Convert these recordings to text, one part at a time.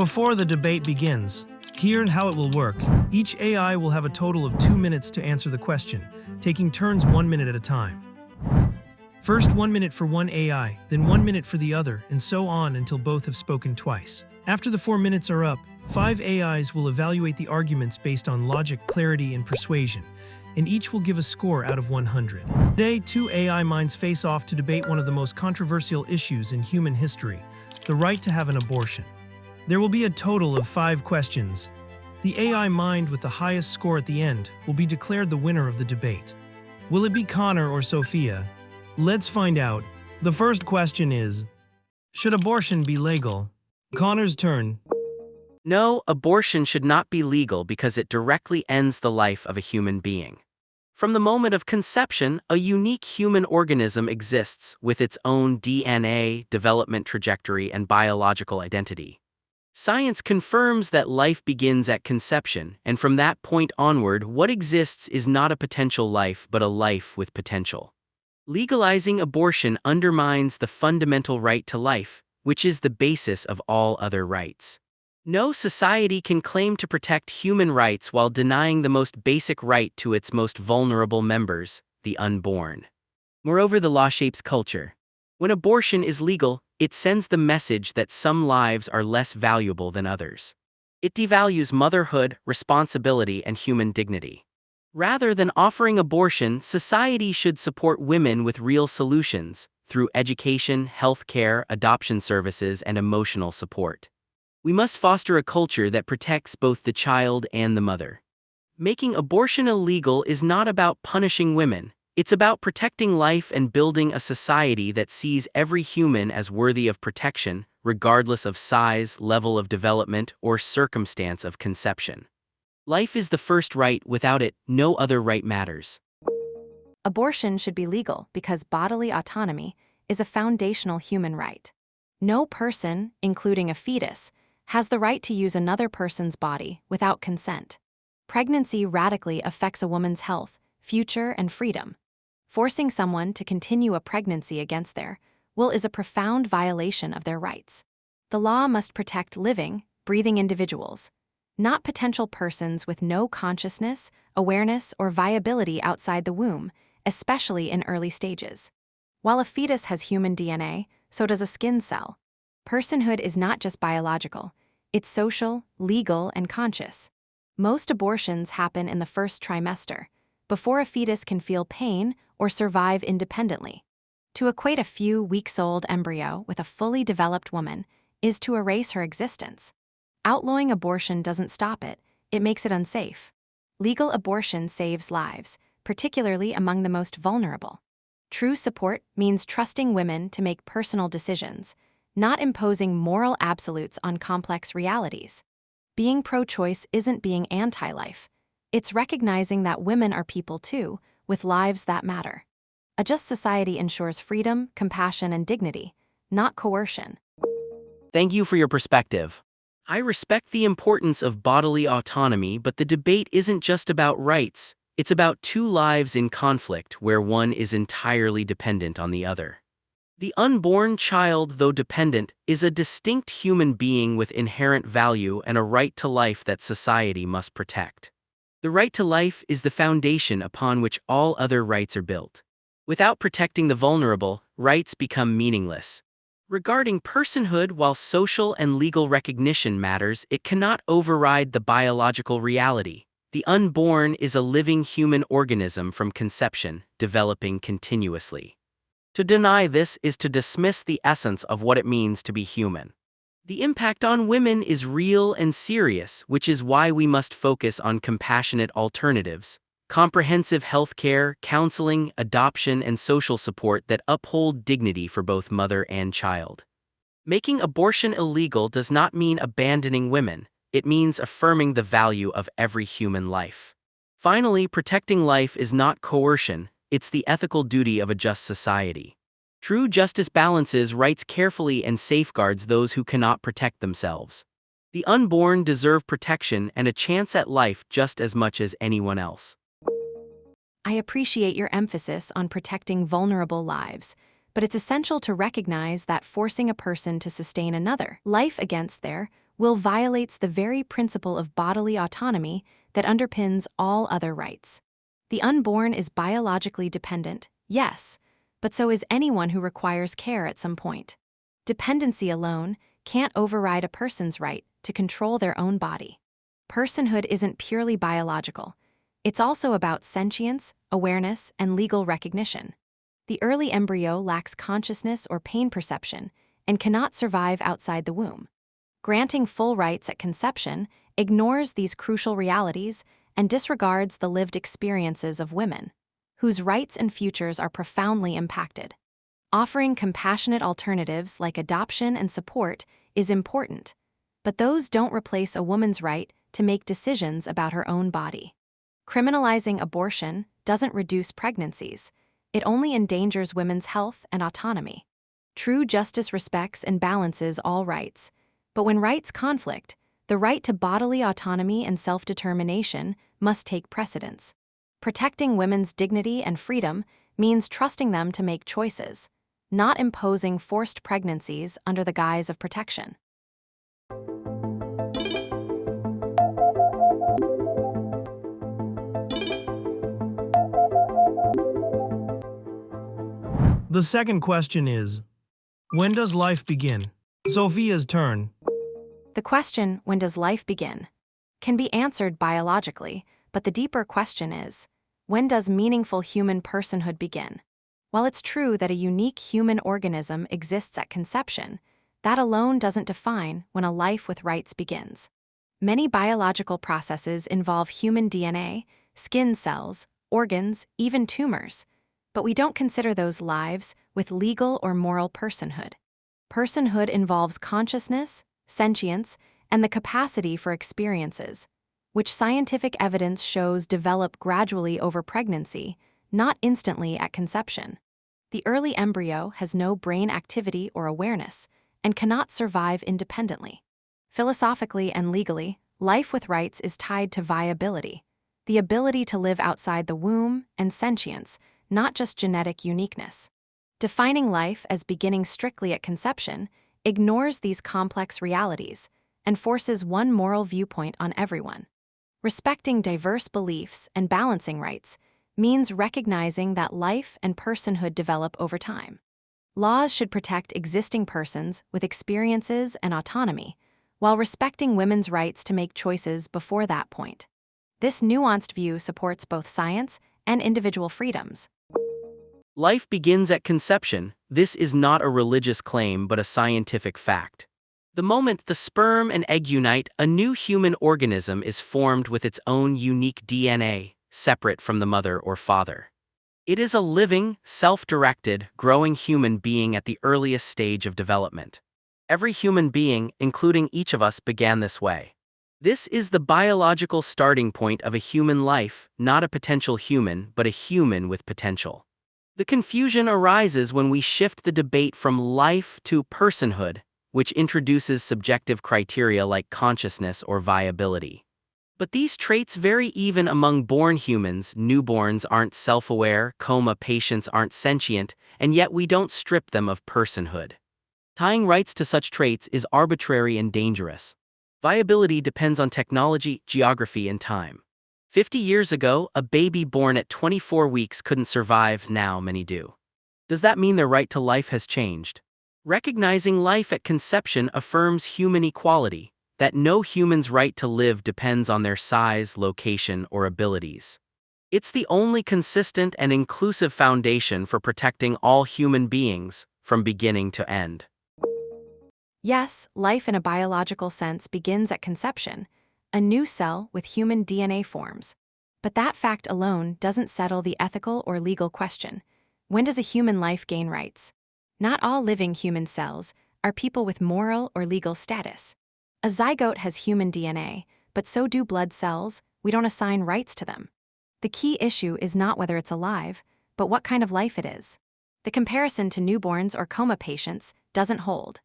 Before the debate begins, here's how it will work. Each AI will have a total of 2 minutes to answer the question, taking turns 1 minute at a time. First 1 minute for one AI, then 1 minute for the other, and so on until both have spoken twice. After the 4 minutes are up, 5 AIs will evaluate the arguments based on logic, clarity, and persuasion, and each will give a score out of 100. Today, 2 AI minds face off to debate one of the most controversial issues in human history, the right to have an abortion. There will be a total of 5 questions. The AI mind with the highest score at the end will be declared the winner of the debate. Will it be Connor or Sophia? Let's find out. The first question is, should abortion be legal? Connor's turn. No, abortion should not be legal because it directly ends the life of a human being. From the moment of conception, a unique human organism exists with its own DNA, development trajectory, and biological identity. Science confirms that life begins at conception, and from that point onward, what exists is not a potential life but a life with potential. Legalizing abortion undermines the fundamental right to life, which is the basis of all other rights. No society can claim to protect human rights while denying the most basic right to its most vulnerable members, the unborn. Moreover, the law shapes culture. When abortion is legal, it sends the message that some lives are less valuable than others. It devalues motherhood, responsibility, and human dignity. Rather than offering abortion, society should support women with real solutions through education, healthcare, adoption services, and emotional support. We must foster a culture that protects both the child and the mother. Making abortion illegal is not about punishing women. It's about protecting life and building a society that sees every human as worthy of protection, regardless of size, level of development, or circumstance of conception. Life is the first right. Without it, no other right matters. Abortion should be legal because bodily autonomy is a foundational human right. No person, including a fetus, has the right to use another person's body without consent. Pregnancy radically affects a woman's health, future, and freedom. Forcing someone to continue a pregnancy against their will is a profound violation of their rights. The law must protect living, breathing individuals, not potential persons with no consciousness, awareness, or viability outside the womb, especially in early stages. While a fetus has human DNA, so does a skin cell. Personhood is not just biological, it's social, legal, and conscious. Most abortions happen in the first trimester, before a fetus can feel pain or survive independently. To equate a few weeks-old embryo with a fully developed woman is to erase her existence. Outlawing abortion doesn't stop it, it makes it unsafe. Legal abortion saves lives, particularly among the most vulnerable. True support means trusting women to make personal decisions, not imposing moral absolutes on complex realities. Being pro-choice isn't being anti-life. It's recognizing that women are people too, with lives that matter. A just society ensures freedom, compassion, and dignity, not coercion. Thank you for your perspective. I respect the importance of bodily autonomy, but the debate isn't just about rights. It's about 2 lives in conflict where one is entirely dependent on the other. The unborn child, though dependent, is a distinct human being with inherent value and a right to life that society must protect. The right to life is the foundation upon which all other rights are built. Without protecting the vulnerable, rights become meaningless. Regarding personhood, while social and legal recognition matters, it cannot override the biological reality. The unborn is a living human organism from conception, developing continuously. To deny this is to dismiss the essence of what it means to be human. The impact on women is real and serious, which is why we must focus on compassionate alternatives, comprehensive healthcare, counseling, adoption, and social support that uphold dignity for both mother and child. Making abortion illegal does not mean abandoning women, it means affirming the value of every human life. Finally, protecting life is not coercion, it's the ethical duty of a just society. True justice balances rights carefully and safeguards those who cannot protect themselves. The unborn deserve protection and a chance at life just as much as anyone else. I appreciate your emphasis on protecting vulnerable lives, but it's essential to recognize that forcing a person to sustain another life against their will violates the very principle of bodily autonomy that underpins all other rights. The unborn is biologically dependent, yes, but so is anyone who requires care at some point. Dependency alone can't override a person's right to control their own body. Personhood isn't purely biological. It's also about sentience, awareness, and legal recognition. The early embryo lacks consciousness or pain perception and cannot survive outside the womb. Granting full rights at conception ignores these crucial realities and disregards the lived experiences of women, whose rights and futures are profoundly impacted. Offering compassionate alternatives like adoption and support is important, but those don't replace a woman's right to make decisions about her own body. Criminalizing abortion doesn't reduce pregnancies, it only endangers women's health and autonomy. True justice respects and balances all rights, but when rights conflict, the right to bodily autonomy and self-determination must take precedence. Protecting women's dignity and freedom means trusting them to make choices, not imposing forced pregnancies under the guise of protection. The second question is, when does life begin? Sophia's turn. The question, when does life begin, can be answered biologically, but the deeper question is, when does meaningful human personhood begin? While it's true that a unique human organism exists at conception, that alone doesn't define when a life with rights begins. Many biological processes involve human DNA, skin cells, organs, even tumors, but we don't consider those lives with legal or moral personhood. Personhood involves consciousness, sentience, and the capacity for experiences, which scientific evidence shows develop gradually over pregnancy, not instantly at conception. The early embryo has no brain activity or awareness and cannot survive independently. Philosophically and legally, life with rights is tied to viability, the ability to live outside the womb, and sentience, not just genetic uniqueness. Defining life as beginning strictly at conception ignores these complex realities and forces one moral viewpoint on everyone. Respecting diverse beliefs and balancing rights means recognizing that life and personhood develop over time. Laws should protect existing persons with experiences and autonomy, while respecting women's rights to make choices before that point. This nuanced view supports both science and individual freedoms. Life begins at conception. This is not a religious claim but a scientific fact. The moment the sperm and egg unite, a new human organism is formed with its own unique DNA, separate from the mother or father. It is a living, self-directed, growing human being at the earliest stage of development. Every human being, including each of us, began this way. This is the biological starting point of a human life, not a potential human, but a human with potential. The confusion arises when we shift the debate from life to personhood, which introduces subjective criteria like consciousness or viability. But these traits vary even among born humans. Newborns aren't self-aware, coma patients aren't sentient, and yet we don't strip them of personhood. Tying rights to such traits is arbitrary and dangerous. Viability depends on technology, geography, and time. 50 years ago, a baby born at 24 weeks couldn't survive. Now many do. Does that mean their right to life has changed? Recognizing life at conception affirms human equality, that no human's right to live depends on their size, location, or abilities. It's the only consistent and inclusive foundation for protecting all human beings, from beginning to end. Yes, life in a biological sense begins at conception. A new cell with human DNA forms. But that fact alone doesn't settle the ethical or legal question. When does a human life gain rights? Not all living human cells are people with moral or legal status. A zygote has human DNA, but so do blood cells. We don't assign rights to them. The key issue is not whether it's alive, but what kind of life it is. The comparison to newborns or coma patients doesn't hold.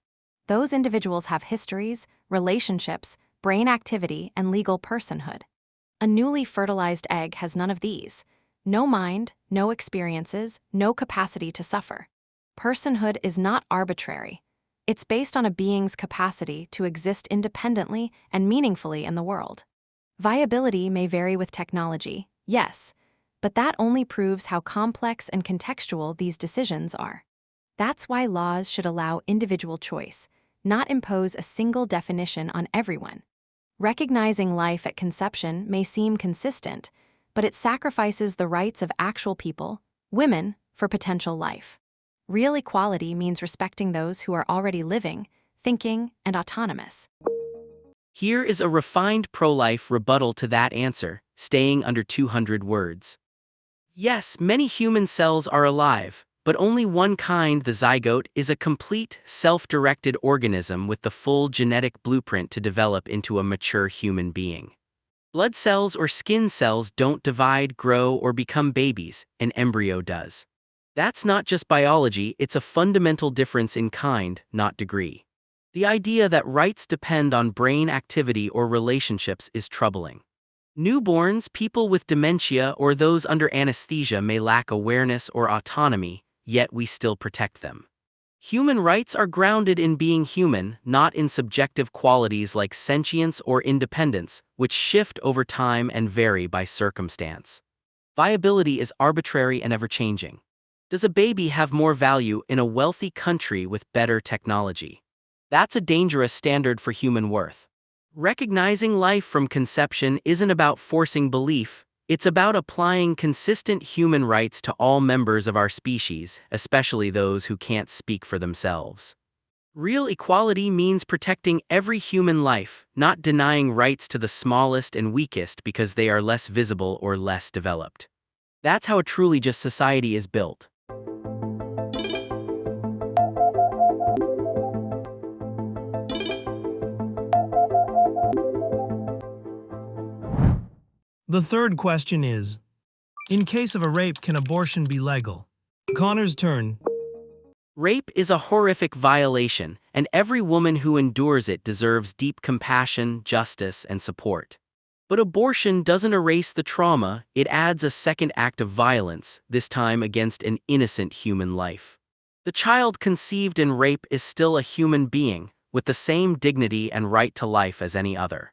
Those individuals have histories, relationships, brain activity, and legal personhood. A newly fertilized egg has none of these. No mind, no experiences, no capacity to suffer. Personhood is not arbitrary. It's based on a being's capacity to exist independently and meaningfully in the world. Viability may vary with technology, yes, but that only proves how complex and contextual these decisions are. That's why laws should allow individual choice, not impose a single definition on everyone. Recognizing life at conception may seem consistent, but it sacrifices the rights of actual people, women, for potential life. Real equality means respecting those who are already living, thinking, and autonomous. Here is a refined pro-life rebuttal to that answer, staying under 200 words. Yes, many human cells are alive, but only one kind, the zygote, is a complete, self-directed organism with the full genetic blueprint to develop into a mature human being. Blood cells or skin cells don't divide, grow, or become babies, an embryo does. That's not just biology, it's a fundamental difference in kind, not degree. The idea that rights depend on brain activity or relationships is troubling. Newborns, people with dementia, or those under anesthesia may lack awareness or autonomy, yet we still protect them. Human rights are grounded in being human, not in subjective qualities like sentience or independence, which shift over time and vary by circumstance. Viability is arbitrary and ever-changing. Does a baby have more value in a wealthy country with better technology? That's a dangerous standard for human worth. Recognizing life from conception isn't about forcing belief, it's about applying consistent human rights to all members of our species, especially those who can't speak for themselves. Real equality means protecting every human life, not denying rights to the smallest and weakest because they are less visible or less developed. That's how a truly just society is built. The third question is, in case of a rape, can abortion be legal? Connor's turn. Rape is a horrific violation, and every woman who endures it deserves deep compassion, justice, and support. But abortion doesn't erase the trauma, it adds a second act of violence, this time against an innocent human life. The child conceived in rape is still a human being, with the same dignity and right to life as any other.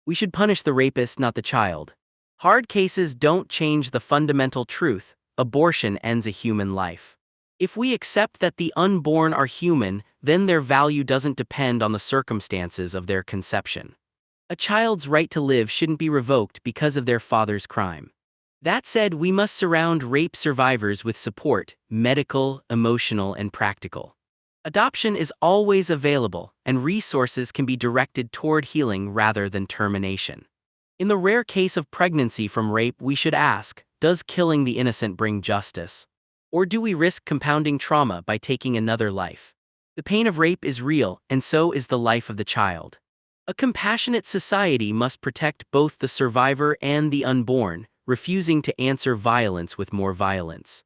We should punish the rapist, not the child. Hard cases don't change the fundamental truth: abortion ends a human life. If we accept that the unborn are human, then their value doesn't depend on the circumstances of their conception. A child's right to live shouldn't be revoked because of their father's crime. That said, we must surround rape survivors with support, medical, emotional, and practical. Adoption is always available, and resources can be directed toward healing rather than termination. In the rare case of pregnancy from rape, we should ask, does killing the innocent bring justice? Or do we risk compounding trauma by taking another life? The pain of rape is real, and so is the life of the child. A compassionate society must protect both the survivor and the unborn, refusing to answer violence with more violence.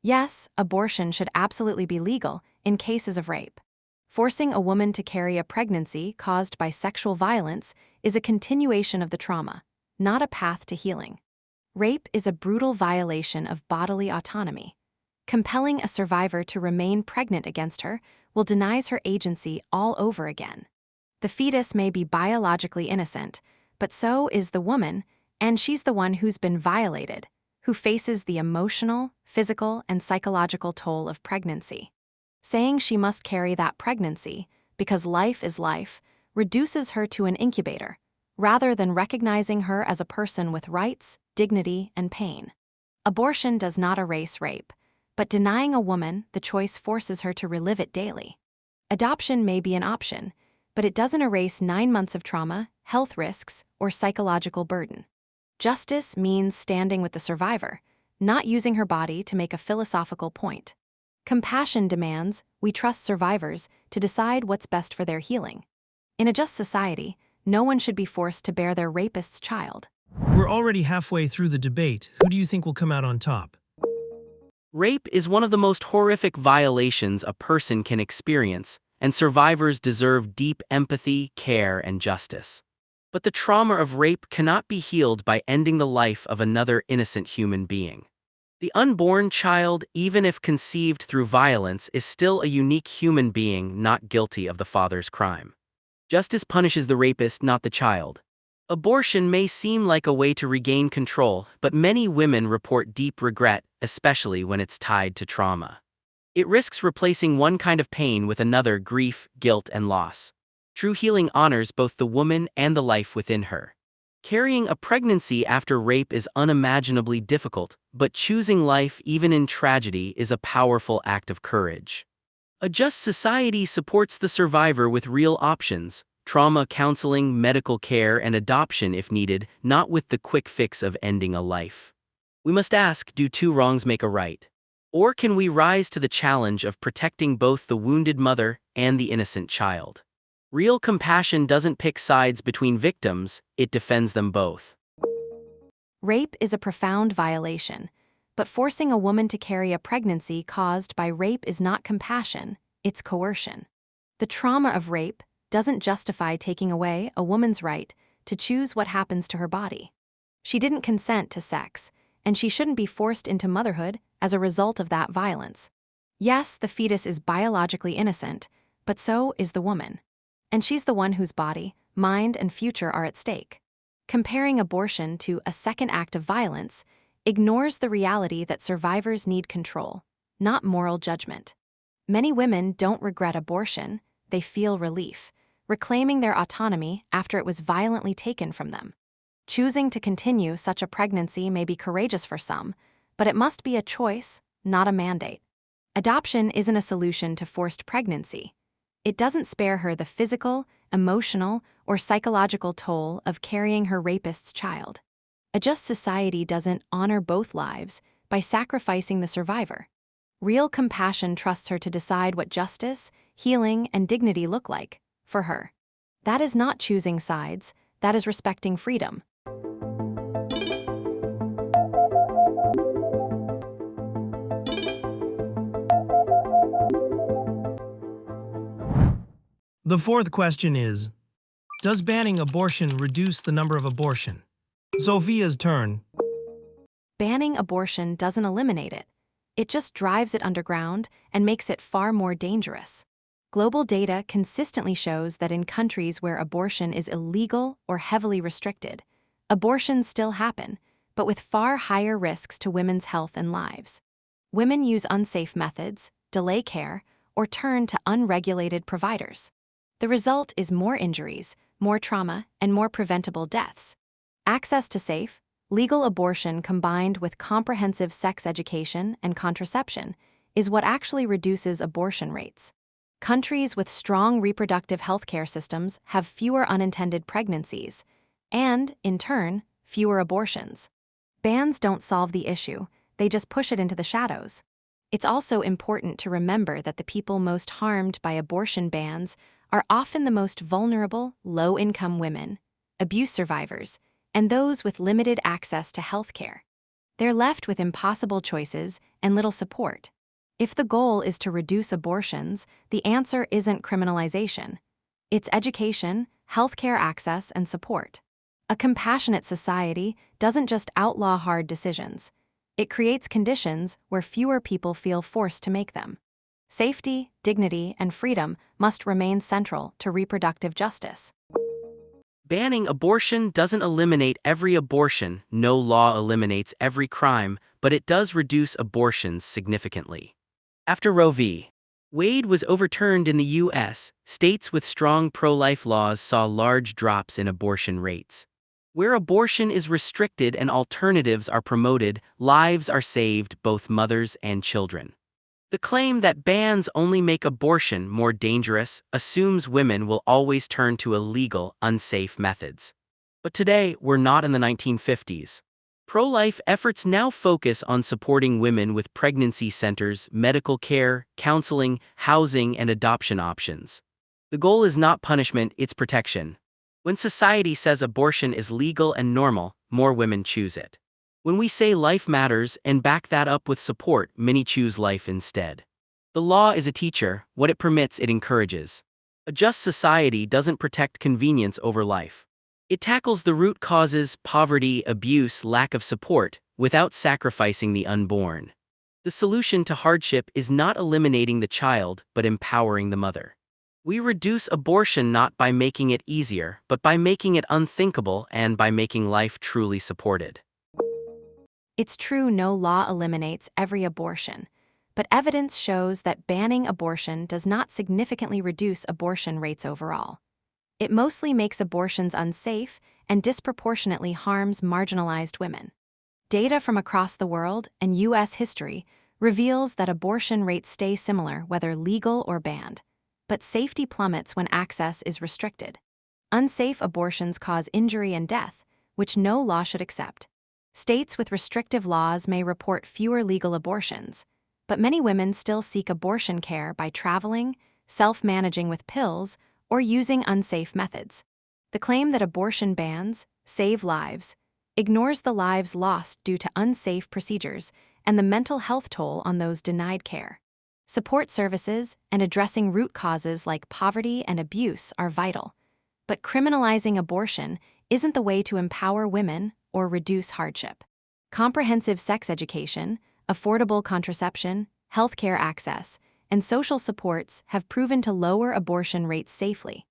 Yes, abortion should absolutely be legal in cases of rape. Forcing a woman to carry a pregnancy caused by sexual violence is a continuation of the trauma, not a path to healing. Rape is a brutal violation of bodily autonomy. Compelling a survivor to remain pregnant against her will deny her agency all over again. The fetus may be biologically innocent, but so is the woman, and she's the one who's been violated, who faces the emotional, physical, and psychological toll of pregnancy. Saying she must carry that pregnancy, because life is life, reduces her to an incubator, rather than recognizing her as a person with rights, dignity, and pain. Abortion does not erase rape, but denying a woman the choice forces her to relive it daily. Adoption may be an option, but it doesn't erase 9 months of trauma, health risks, or psychological burden. Justice means standing with the survivor, not using her body to make a philosophical point. Compassion demands we trust survivors to decide what's best for their healing. In a just society, no one should be forced to bear their rapist's child. We're already halfway through the debate. Who do you think will come out on top? Rape is one of the most horrific violations a person can experience, and survivors deserve deep empathy, care, and justice. But the trauma of rape cannot be healed by ending the life of another innocent human being. The unborn child, even if conceived through violence, is still a unique human being not guilty of the father's crime. Justice punishes the rapist, not the child. Abortion may seem like a way to regain control, but many women report deep regret, especially when it's tied to trauma. It risks replacing one kind of pain with another: grief, guilt, and loss. True healing honors both the woman and the life within her. Carrying a pregnancy after rape is unimaginably difficult, but choosing life even in tragedy is a powerful act of courage. A just society supports the survivor with real options: trauma counseling, medical care, and adoption if needed, not with the quick fix of ending a life. We must ask, do two wrongs make a right? Or can we rise to the challenge of protecting both the wounded mother and the innocent child? Real compassion doesn't pick sides between victims, it defends them both. Rape is a profound violation, but forcing a woman to carry a pregnancy caused by rape is not compassion, it's coercion. The trauma of rape doesn't justify taking away a woman's right to choose what happens to her body. She didn't consent to sex, and she shouldn't be forced into motherhood as a result of that violence. Yes, the fetus is biologically innocent, but so is the woman. And she's the one whose body, mind, and future are at stake. Comparing abortion to a second act of violence ignores the reality that survivors need control, not moral judgment. Many women don't regret abortion, they feel relief, reclaiming their autonomy after it was violently taken from them. Choosing to continue such a pregnancy may be courageous for some, but it must be a choice, not a mandate. Adoption isn't a solution to forced pregnancy. It doesn't spare her the physical, emotional, or psychological toll of carrying her rapist's child. A just society doesn't honor both lives by sacrificing the survivor. Real compassion trusts her to decide what justice, healing, and dignity look like for her. That is not choosing sides, that is respecting freedom. The fourth question is, does banning abortion reduce the number of abortion? Sophia's turn. Banning abortion doesn't eliminate it. It just drives it underground and makes it far more dangerous. Global data consistently shows that in countries where abortion is illegal or heavily restricted, abortions still happen, but with far higher risks to women's health and lives. Women use unsafe methods, delay care, or turn to unregulated providers. The result is more injuries, more trauma, and more preventable deaths. Access to safe, legal abortion combined with comprehensive sex education and contraception is what actually reduces abortion rates. Countries with strong reproductive healthcare systems have fewer unintended pregnancies and, in turn, fewer abortions. Bans don't solve the issue, they just push it into the shadows. It's also important to remember that the people most harmed by abortion bans are often the most vulnerable, low-income women, abuse survivors, and those with limited access to healthcare. They're left with impossible choices and little support. If the goal is to reduce abortions, the answer isn't criminalization. It's education, healthcare access, and support. A compassionate society doesn't just outlaw hard decisions. It creates conditions where fewer people feel forced to make them. Safety, dignity, and freedom must remain central to reproductive justice. Banning abortion doesn't eliminate every abortion, no law eliminates every crime, but it does reduce abortions significantly. After Roe v. Wade was overturned in the U.S., states with strong pro-life laws saw large drops in abortion rates. Where abortion is restricted and alternatives are promoted, lives are saved, both mothers and children. The claim that bans only make abortion more dangerous assumes women will always turn to illegal, unsafe methods. But today, we're not in the 1950s. Pro-life efforts now focus on supporting women with pregnancy centers, medical care, counseling, housing, and adoption options. The goal is not punishment, it's protection. When society says abortion is legal and normal, more women choose it. When we say life matters and back that up with support, many choose life instead. The law is a teacher, what it permits it encourages. A just society doesn't protect convenience over life. It tackles the root causes: poverty, abuse, lack of support, without sacrificing the unborn. The solution to hardship is not eliminating the child, but empowering the mother. We reduce abortion not by making it easier, but by making it unthinkable and by making life truly supported. It's true no law eliminates every abortion, but evidence shows that banning abortion does not significantly reduce abortion rates overall. It mostly makes abortions unsafe and disproportionately harms marginalized women. Data from across the world and U.S. history reveals that abortion rates stay similar whether legal or banned, but safety plummets when access is restricted. Unsafe abortions cause injury and death, which no law should accept. States with restrictive laws may report fewer legal abortions, but many women still seek abortion care by traveling, self-managing with pills, or using unsafe methods. The claim that abortion bans save lives ignores the lives lost due to unsafe procedures and the mental health toll on those denied care. Support services and addressing root causes like poverty and abuse are vital, but criminalizing abortion isn't the way to empower women or reduce hardship. Comprehensive sex education, affordable contraception, healthcare access, and social supports have proven to lower abortion rates safely.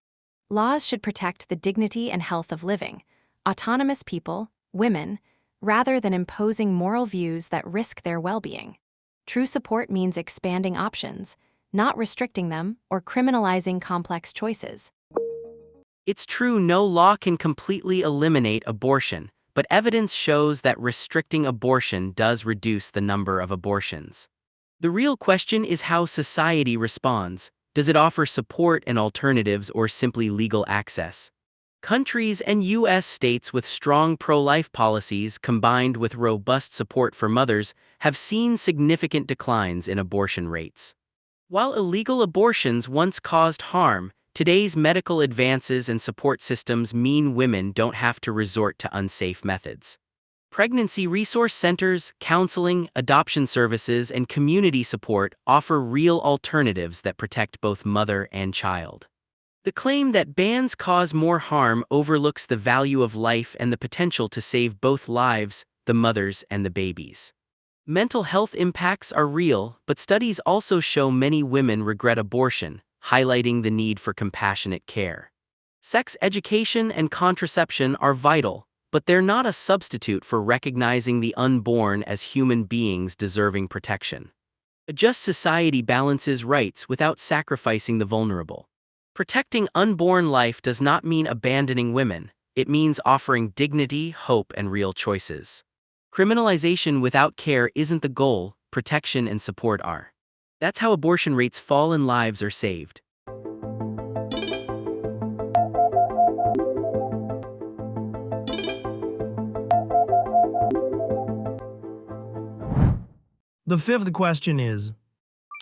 Laws should protect the dignity and health of living, autonomous people, women, rather than imposing moral views that risk their well-being. True support means expanding options, not restricting them or criminalizing complex choices. It's true no law can completely eliminate abortion, but evidence shows that restricting abortion does reduce the number of abortions. The real question is how society responds. Does it offer support and alternatives or simply legal access? Countries and U.S. states with strong pro-life policies combined with robust support for mothers have seen significant declines in abortion rates. While illegal abortions once caused harm, today's medical advances and support systems mean women don't have to resort to unsafe methods. Pregnancy resource centers, counseling, adoption services, and community support offer real alternatives that protect both mother and child. The claim that bans cause more harm overlooks the value of life and the potential to save both lives, the mothers and the babies. Mental health impacts are real, but studies also show many women regret abortion, highlighting the need for compassionate care. Sex education and contraception are vital, but they're not a substitute for recognizing the unborn as human beings deserving protection. A just society balances rights without sacrificing the vulnerable. Protecting unborn life does not mean abandoning women, it means offering dignity, hope, and real choices. Criminalization without care isn't the goal, protection and support are. That's how abortion rates fall and lives are saved. The fifth question is,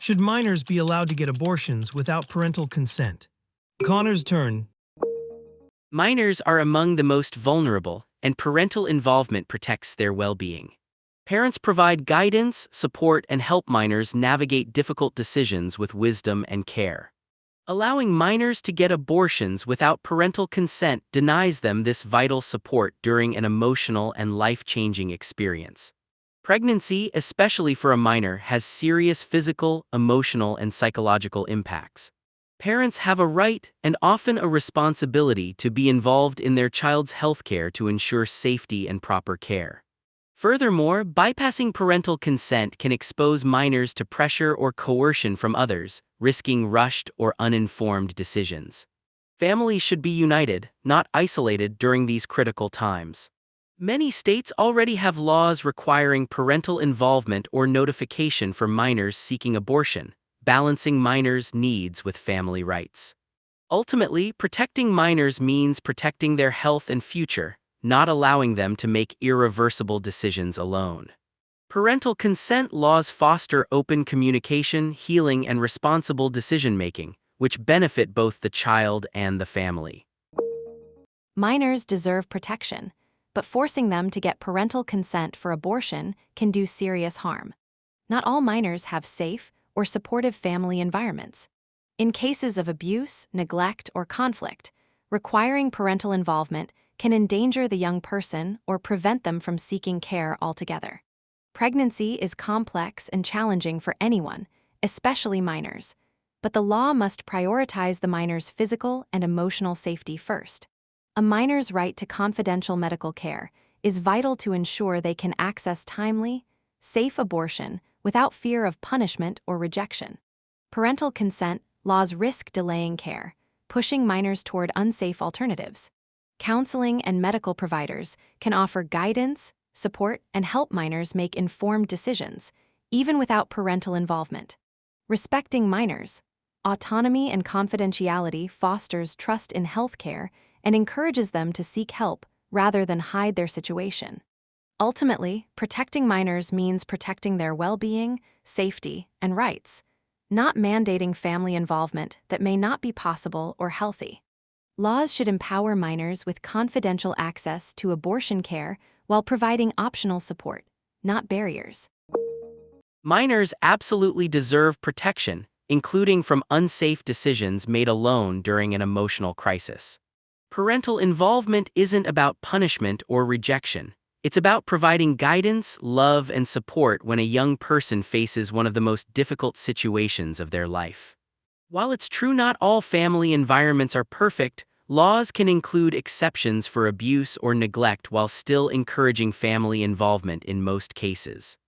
should minors be allowed to get abortions without parental consent? Connor's turn. Minors are among the most vulnerable, and parental involvement protects their well-being. Parents provide guidance, support, and help minors navigate difficult decisions with wisdom and care. Allowing minors to get abortions without parental consent denies them this vital support during an emotional and life-changing experience. Pregnancy, especially for a minor, has serious physical, emotional, and psychological impacts. Parents have a right, and often a responsibility, to be involved in their child's healthcare to ensure safety and proper care. Furthermore, bypassing parental consent can expose minors to pressure or coercion from others, risking rushed or uninformed decisions. Families should be united, not isolated during these critical times. Many states already have laws requiring parental involvement or notification for minors seeking abortion, balancing minors' needs with family rights. Ultimately, protecting minors means protecting their health and future, not allowing them to make irreversible decisions alone. Parental consent laws foster open communication, healing, and responsible decision-making, which benefit both the child and the family. Minors deserve protection, but forcing them to get parental consent for abortion can do serious harm. Not all minors have safe or supportive family environments. In cases of abuse, neglect, or conflict, requiring parental involvement can endanger the young person or prevent them from seeking care altogether. Pregnancy is complex and challenging for anyone, especially minors, but the law must prioritize the minor's physical and emotional safety first. A minor's right to confidential medical care is vital to ensure they can access timely, safe abortion without fear of punishment or rejection. Parental consent laws risk delaying care, pushing minors toward unsafe alternatives. Counseling and medical providers can offer guidance, support, and help minors make informed decisions, even without parental involvement. Respecting minors' autonomy and confidentiality fosters trust in healthcare and encourages them to seek help rather than hide their situation. Ultimately, protecting minors means protecting their well-being, safety, and rights, not mandating family involvement that may not be possible or healthy. Laws should empower minors with confidential access to abortion care while providing optional support, not barriers. Minors absolutely deserve protection, including from unsafe decisions made alone during an emotional crisis. Parental involvement isn't about punishment or rejection. It's about providing guidance, love, and support when a young person faces one of the most difficult situations of their life. While it's true not all family environments are perfect, laws can include exceptions for abuse or neglect while still encouraging family involvement in most cases.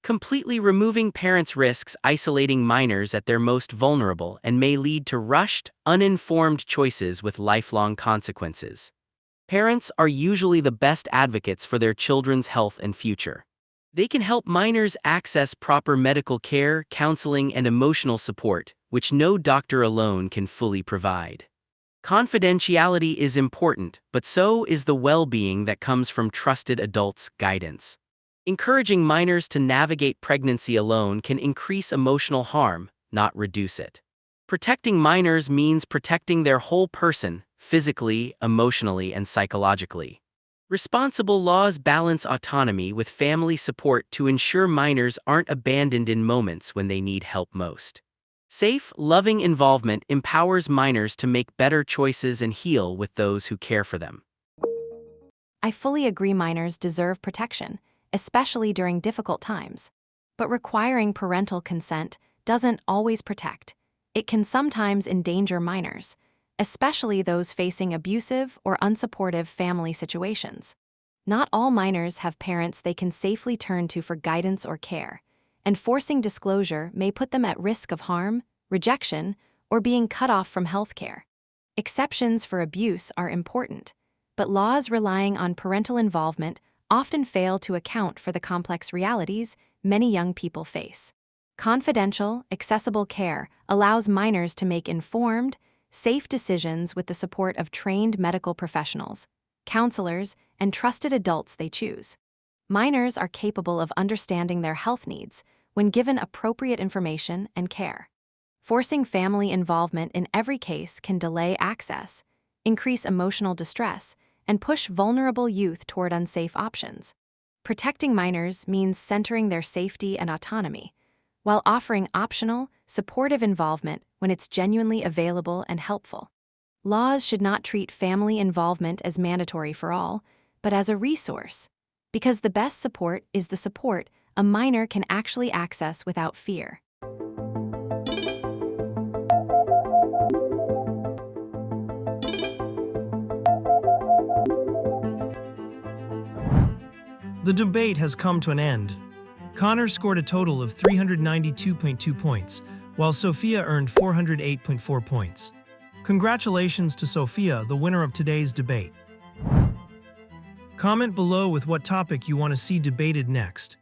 Completely removing parents risks isolating minors at their most vulnerable and may lead to rushed, uninformed choices with lifelong consequences. Parents are usually the best advocates for their children's health and future. They can help minors access proper medical care, counseling, and emotional support, which no doctor alone can fully provide. Confidentiality is important, but so is the well-being that comes from trusted adults' guidance. Encouraging minors to navigate pregnancy alone can increase emotional harm, not reduce it. Protecting minors means protecting their whole person, physically, emotionally, and psychologically. Responsible laws balance autonomy with family support to ensure minors aren't abandoned in moments when they need help most. Safe, loving involvement empowers minors to make better choices and heal with those who care for them. I fully agree minors deserve protection, especially during difficult times. But requiring parental consent doesn't always protect. It can sometimes endanger minors, especially those facing abusive or unsupportive family situations. Not all minors have parents they can safely turn to for guidance or care, and forcing disclosure may put them at risk of harm, rejection, or being cut off from health care. Exceptions for abuse are important, but laws relying on parental involvement often fail to account for the complex realities many young people face. Confidential, accessible care allows minors to make informed, safe decisions with the support of trained medical professionals, counselors, and trusted adults they choose. Minors are capable of understanding their health needs when given appropriate information and care. Forcing family involvement in every case can delay access, increase emotional distress, and push vulnerable youth toward unsafe options. Protecting minors means centering their safety and autonomy, while offering optional, supportive involvement when it's genuinely available and helpful. Laws should not treat family involvement as mandatory for all, but as a resource, because the best support is the support a minor can actually access without fear. The debate has come to an end. Connor scored a total of 392.2 points, while Sophia earned 408.4 points. Congratulations to Sophia, the winner of today's debate. Comment below with what topic you want to see debated next.